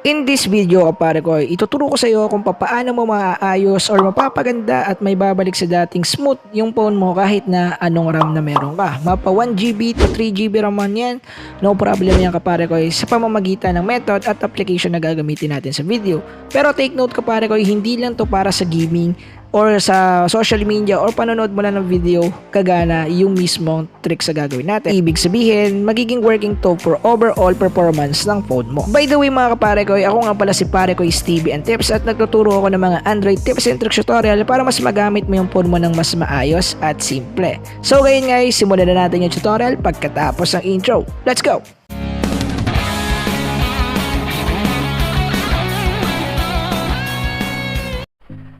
In this video, kapare ko, ituturo ko sa iyo kung paano mo maaayos or mapapaganda at may babalik sa dating smooth yung phone mo kahit na anong RAM na meron ka. Mapa 1GB to 3GB RAM man yan, no problem yan kapare ko sa pamamagitan ng method at application na gagamitin natin sa video. Pero take note kapare ko, hindi lang to para sa gaming or sa social media or panonood mo lang ng video kagana yung mismong trick sa gagawin natin. Ibig sabihin, magiging working to for overall performance ng phone mo. By the way mga kapare ko, ako nga pala si parekoystvtips at nagtuturo ako ng mga Android tips and tricks tutorial para mas magamit mo yung phone mo ng mas maayos at simple. So ngayon guys, simulan na natin yung tutorial pagkatapos ng intro. Let's go!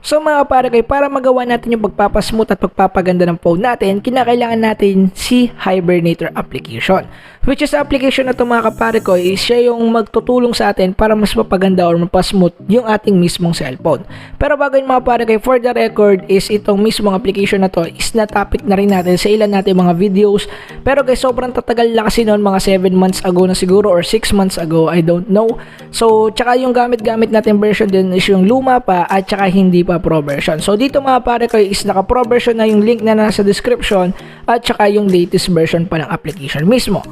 So mga kapare ko, para magawa natin yung pagpapasmooth at pagpapaganda ng phone natin, kinakailangan natin si Hibernator application. Which is application na ito mga kapare ko, is siya yung magtutulong sa atin para mas mapaganda or mapasmooth yung ating mismong cellphone. Pero bago yun mga kapare ko, for the record is itong mismong application na to is na-topic na rin natin sa ilan natin mga videos. Pero guys, sobrang tatagal na kasi noon, mga 7 months ago na siguro or 6 months ago, I don't know. So tsaka yung gamit natin version din is yung luma pa at tsaka hindi pa pro version. So dito mga pare ko is naka pro version na yung link na nasa description at saka yung latest version pa ng application mismo.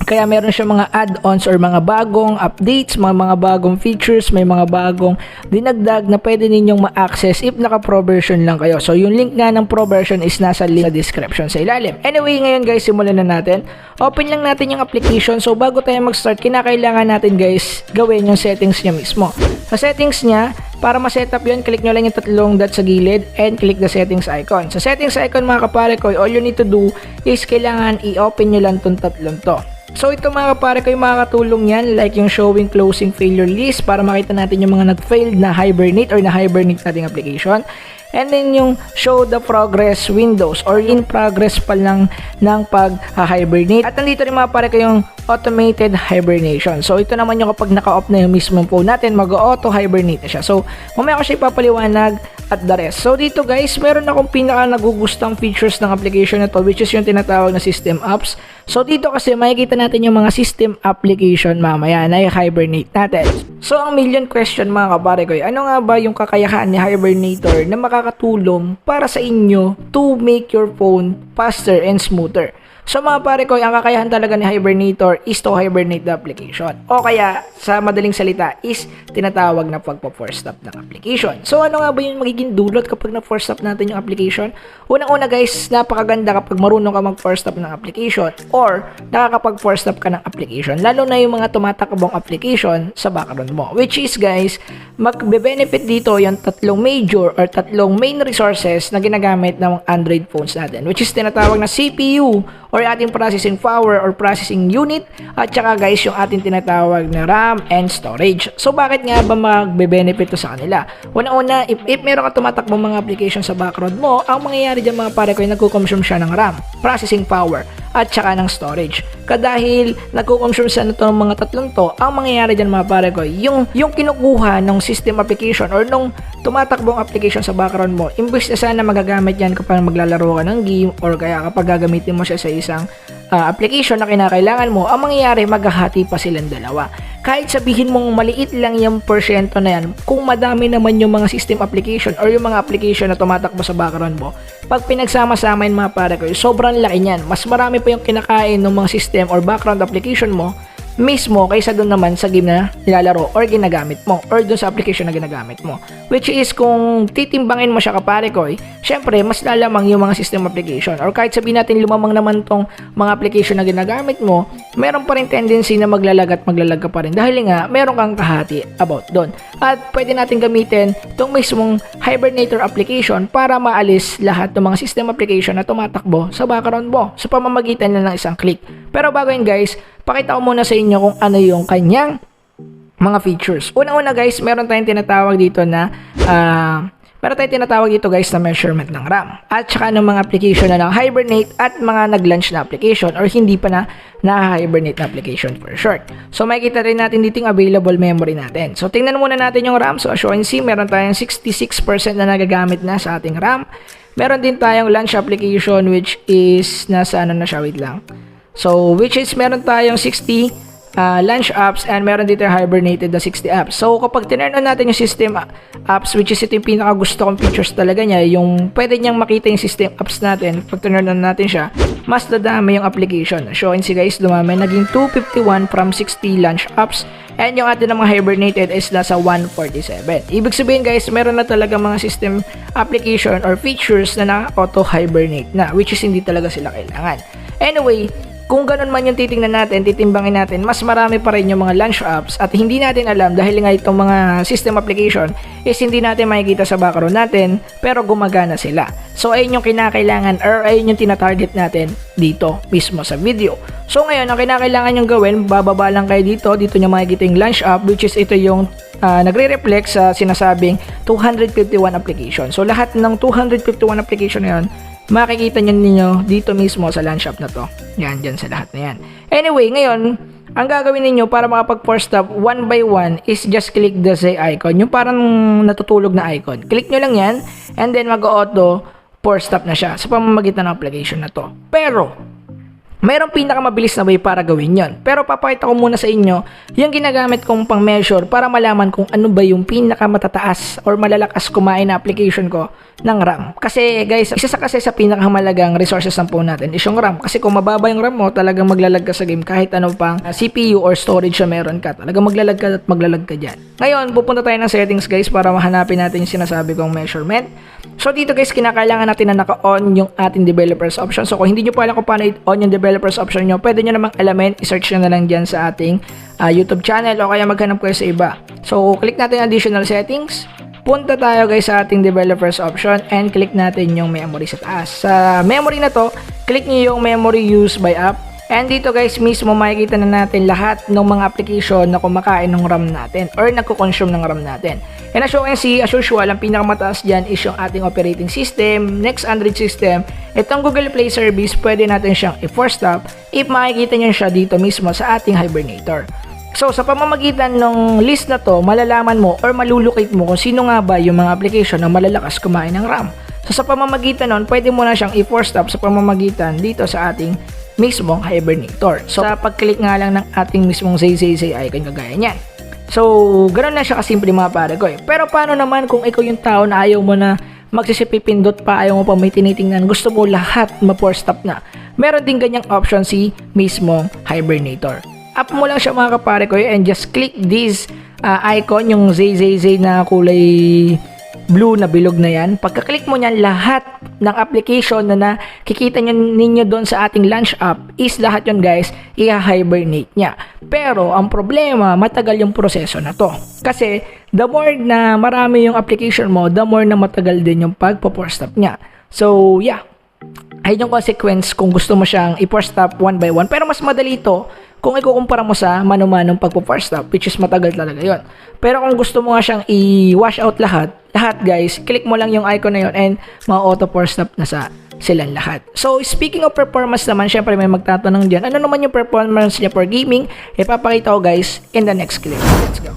Kaya meron siya mga add-ons or mga bagong updates, mga bagong features, may mga bagong dinagdag na pwede ninyong ma-access if naka-pro version lang kayo. So yung link nga ng pro version is nasa link sa description sa ilalim. Anyway, ngayon guys, simulan na natin. Open lang natin yung application. So bago tayo mag-start, kinakailangan natin guys gawin yung settings niya mismo. Sa settings niya, para ma-setup yun, click nyo lang yung tatlong dot sa gilid and click the settings icon. Sa settings icon mga kapare ko, all you need to do is kailangan i-open nyo lang itong tatlong to. So ito mga kapare ko, yung makakatulong yan like yung showing closing failure list para makita natin yung mga nag-failed na hibernate or na-hibernate nating application. And then yung show the progress windows or in progress pa lang ng pag-hibernate. At nandito rin mga pare ko yung automated hibernation. So ito naman yung kapag naka-off na yung mismong phone natin, mag-auto hibernate na siya. So mamaya ko siya ipapaliwanag at the rest. So dito guys, meron akong pinaka nagugustang features ng application na to, which is yung tinatawag na system apps. So dito kasi makikita natin yung mga system application mamaya na i-hibernate natin. So ang million question mga kapare ko, ano nga ba yung kakayahan ni Hibernator na makakatulong para sa inyo to make your phone faster and smoother? So mga pare ko, ang kakayahan talaga ni Hibernator is to hibernate the application. O kaya, sa madaling salita, is tinatawag na pagpa-force stop ng application. So ano nga ba yung magiging dulot kapag na-force stop natin yung application? Unang-una guys, napakaganda kapag marunong ka mag-force stop ng application or nakakapag-force stop ka ng application. Lalo na yung mga tumatakbong application sa background mo. Which is guys, magbe-benefit dito yung tatlong major or tatlong main resources na ginagamit ng Android phones natin. Which is tinatawag na CPU or ating processing power or processing unit at saka guys yung ating tinatawag na RAM and storage. So bakit nga ba magbe-benefit to sa kanila? Una-una, if meron ka tumatakbong mga application sa background mo, ang mangyayari dyan mga pare ko ay nagko-consume siya ng RAM, processing power at saka ng storage. Kadahil nagko-consume siya nito ng mga tatlong to, ang mangyayari dyan mga pare ko, yung kinukuha ng system application or nung tumatakbong application sa background mo, imbes na sana magagamit yan kapag maglalaro ka ng game or kaya kapag gagamitin mo siya sa isang application na kinakailangan mo, ang mangyayari maghahati pa silang dalawa. Kahit sabihin mong maliit lang yung porsyento na yan, kung madami naman yung mga system application or yung mga application na tumatakbo sa background mo, pag pinagsama-sama yung mga pare ko, sobrang laki niyan. Mas marami pa yung kinakain ng mga system or background application mo mismo kaysa doon naman sa game na nilalaro or ginagamit mo or doon sa application na ginagamit mo. Which is kung titimbangin mo siya kapare ko, syempre mas lalamang yung mga system application or kahit sabihin natin lumamang naman tong mga application na ginagamit mo, meron pa rin tendency na maglalag ka pa rin dahil nga meron kang kahati about doon. At pwede natin gamitin itong mismong Hibernator application para maalis lahat ng mga system application na tumatakbo sa background mo sa pamamagitan ng isang click. Pero bago yun guys, pakita ko muna sa inyo kung ano yung kanyang mga features. Una-una guys, meron tayong tinatawag dito na guys na measurement ng RAM at saka ng mga application na hibernate at mga nag-launch na application or hindi pa na hibernate na application for short. So makikita rin natin dito yung available memory natin. So tingnan muna natin yung RAM. So as you can see, meron tayong 66% na nagagamit na sa ating RAM. Meron din tayong launch application which is nasa ano na siya, wait lang. So which is meron tayong 60 launch apps, and meron dito yung hibernated na 60 apps. So kapag tinurn on natin yung system apps, which is ito yung pinaka gusto kong features talaga niya, yung pwede niyang makita yung system apps natin, pag tinurn on natin siya, mas dadami yung application. So yun guys, dumami, naging 251 from 60 launch apps, and yung atin na mga hibernated is nasa 147. Ibig sabihin guys, meron na talaga mga system application or features na na-auto-hibernate na, which is hindi talaga sila kailangan. Anyway, kung ganun man yung titingnan natin, titimbangin natin, mas marami pa rin yung mga launch apps at hindi natin alam dahil nga itong mga system application is hindi natin makikita sa background natin pero gumagana sila. So ayun yung kinakailangan or ayun yung tinatarget natin dito mismo sa video. So ngayon, ang kinakailangan yung gawin, bababa lang kayo dito nyo makikita yung launch app, which is ito yung nagre-reflect sa sinasabing 251 application. So lahat ng 251 application na yun, makikita ninyo dito mismo sa launch app na to. Yan, dyan sa lahat na yan. Anyway, ngayon, ang gagawin ninyo para makapag-force stop one by one is just click the Z icon. Yung parang natutulog na icon. Click nyo lang yan and then mag-auto force stop na siya sa pamamagitan ng application na to. Pero, mayroong pinakamabilis na way para gawin yon. Pero papakita ko muna sa inyo yung ginagamit kong pang measure para malaman kung ano ba yung pinakamatataas or malalakas kumain na application ko ng RAM. Kasi guys, isa sa pinakamalagang resources ng phone natin is yung RAM. Kasi kung mababa yung RAM mo, talagang maglalag ka sa game kahit ano pang CPU or storage na meron ka. Talagang maglalag ka at maglalag ka dyan. Ngayon, pupunta tayo ng settings guys para mahanapin natin yung sinasabi kong measurement. So dito guys, kinakailangan natin na naka-on yung ating developers option. So kung hindi nyo pa alam kung paano i-on yung developers option nyo, pwede nyo namang alamin, i-search nyo na lang dyan sa ating YouTube channel o kaya maghanap kayo sa iba. So click natin additional settings. Punta tayo guys sa ating developers option and click natin yung memory sa taas. Sa memory na to, click nyo yung memory used by app. And dito guys, mismo makikita na natin lahat ng mga application na kumakain ng RAM natin or nagko-consume ng RAM natin. And as you can see, as usual, ang pinakamataas dyan is yung ating operating system, next Android system. Itong Google Play service, pwede natin siyang i-force stop if makikita nyo siya dito mismo sa ating hibernator. So, sa pamamagitan ng list na to, malalaman mo or malulocate mo kung sino nga ba yung mga application na malalakas kumain ng RAM. So, sa pamamagitan nun, pwede mo na siyang i-force stop sa pamamagitan dito sa ating mismong hibernator. So, sa pag-click nga lang ng ating mismong 𝗧𝗧𝗧𝗧 icon, kagaya niyan. So, ganoon na siya kasimple mga pare ko. Pero paano naman kung ikaw yung tao na ayaw mo na magsisipipindot pa, ayaw mo pa may tinitingnan, gusto mo lahat ma-force stop na? Meron din ganyang option si mismong hibernator. Up mo lang siya mga kapare ko and just click this icon, yung 𝗧𝗧𝗧 na kulay blue na bilog na yan. Pagka-click mo niyan, lahat ng application na nakikita ninyo doon sa ating launch app is lahat yon guys, i-hibernate niya. Pero ang problema, matagal yung proseso na to. Kasi the more na marami yung application mo, the more na matagal din yung pag-force stop niya. So yeah, ayun yung consequence kung gusto mo siyang i-force stop one by one. Pero mas madali ito kung ikukumpara mo sa mano-manong pagpo-force stop, which is matagal talaga yon. Pero kung gusto mo nga siyang i-wash out lahat guys, click mo lang yung icon na yon and ma-auto force stop na sa silang lahat. So speaking of performance naman, syempre may magtatanong dyan, ano naman yung performance niya for gaming? Ipapakita ko guys in the next clip. Let's go.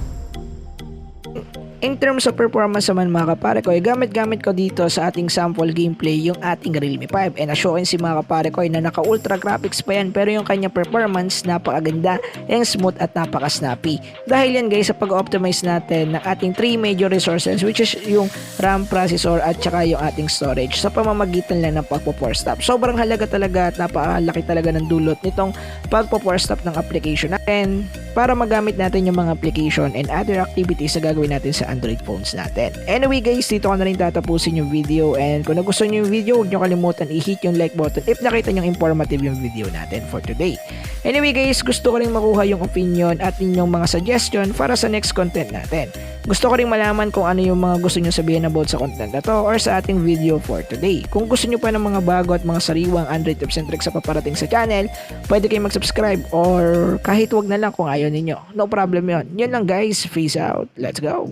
In terms of performance naman mga kapare ko, gamit-gamit ko dito sa ating sample gameplay yung ating Realme 5. And as-shown si mga kapare ko na naka-ultra graphics pa yan, pero yung kanya performance napakaganda, yung smooth at napaka-snappy. Dahil yan guys sa pag-optimize natin ng ating 3 major resources, which is yung RAM, processor at saka yung ating storage sa pamamagitan lang ng pagpo-force stop. Sobrang halaga talaga at napakalaki talaga ng dulot nitong pagpo-force stop ng application natin para magamit natin yung mga application and other activities na gagawin natin sa Android phones natin. Anyway guys, dito ko na rin tatapusin yung video, and kung nagustuhan nyo yung video, huwag nyo kalimutan i-hit yung like button if nakita nyo informative yung video natin for today. Anyway guys, gusto ko rin makuha yung opinion at inyong mga suggestion para sa next content natin. Gusto ko rin malaman kung ano yung mga gusto nyo sabihin about sa content na to or sa ating video for today. Kung gusto nyo pa ng mga bago at mga sariwang Android tips and tricks sa paparating sa channel, pwede kayong mag-subscribe or kahit wag na lang kung ayaw ninyo. No problem yon. Yun lang guys, peace out. Let's go!